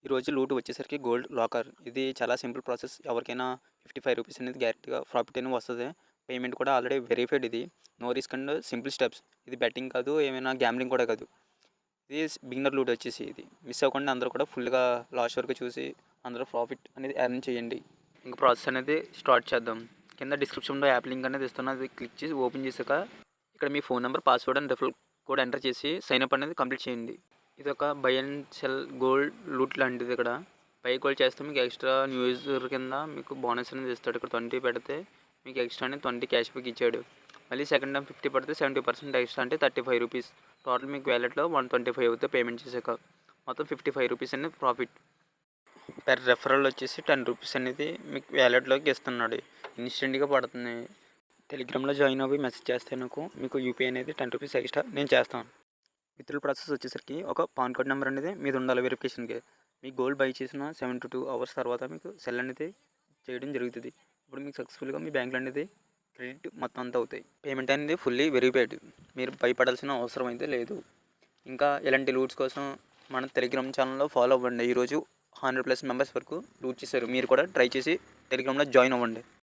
ఈరోజు లూట్ వచ్చేసరికి gold locker. ఇది చాలా సింపుల్ ప్రాసెస్. ఎవరికైనా రూ. 55 అనేది గ్యారెంటీగా ప్రాఫిట్ అనేది వస్తది. పేమెంట్ కూడా ఆల్రెడీ వెరిఫైడ్ ఇది. No risk and simple steps. ఇది బెట్టింగ్ కాదు, ఏమైనా గ్యాంబ్లింగ్ కూడా కాదు. ఇది బిగినర్ లూట్ వచ్చేసి ఇది. మిస్ అవ్వకుండా అందరూ కూడా ఫుల్‌గా లాస్ట్ వరకు చూసి అందరూ ప్రాఫిట్ అనేది ఎర్న్ చేయండి. ఇంక ప్రాసెస్ అనేది స్టార్ట్ చేద్దాం. కింద డిస్క్రిప్షన్‌లో యాప్ లింక్ అనేది ఇస్తున్నా. అది క్లిక్ చేసి ఓపెన్ చేశాక ఇక్కడ మీ phone number, password and referral code enter చేసి సైన్ అప్ అనేది కంప్లీట్ చేయండి. ఇదొక buy and sell gold loot లాంటిది ఇక్కడ. బై గోల్డ్ చేస్తే మీకు ఎక్స్ట్రా న్యూ యూజర్ కింద మీకు బోనస్ అనేది ఇస్తాడు. ఇక్కడ 20 పెడితే మీకు ఎక్స్ట్రా అనేది 20 క్యాష్ బ్యాక్ ఇచ్చాడు. మళ్ళీ సెకండ్ టైం 50 పడితే 70% ఎక్స్ట్రా అంటే రూ. 35. టోటల్ మీకు వ్యాలెట్‌లో 125 అవుతాయి పేమెంట్ చేశాక. మొత్తం రూ. 55 అనేది ప్రాఫిట్. పెర్ రెఫరల్ వచ్చేసి రూ. 10 అనేది మీకు వ్యాలెట్‌లోకి ఇస్తున్నాడు. ఇన్స్టెంట్‌గా పడుతుంది. టెలిగ్రామ్‌లో జాయిన్ అవ్వి మెసేజ్ చేస్తే మీకు యూపీఐ అనేది రూ. 10 ఎక్స్ట్రా నేను చేస్తాను. విత్‌డ్రాల్ ప్రాసెస్ వచ్చేసరికి ఒక పాన్ కార్డ్ నెంబర్ అనేది మీది ఉండాలి వెరిఫికేషన్‌కి. మీ గోల్డ్ బై చేసిన 72 అవర్స్ తర్వాత మీకు సెల్ అనేది చేయడం జరుగుతుంది. ఇప్పుడు మీకు సక్సెస్‌ఫుల్‌గా మీ బ్యాంక్‌లో అనేది క్రెడిట్ మొత్తం అంతా అవుతాయి. పేమెంట్ అనేది ఫుల్లీ వెరిఫైడ్. మీరు భయపడాల్సిన అవసరం అయితే లేదు. ఇంకా ఇలాంటి లూట్స్ కోసం మన టెలిగ్రామ్ ఛానల్‌లో ఫాలో అవ్వండి. ఈరోజు 100+ మెంబర్స్ వరకు లూట్ చేశారు. మీరు కూడా ట్రై చేసి టెలిగ్రామ్‌లో జాయిన్ అవ్వండి.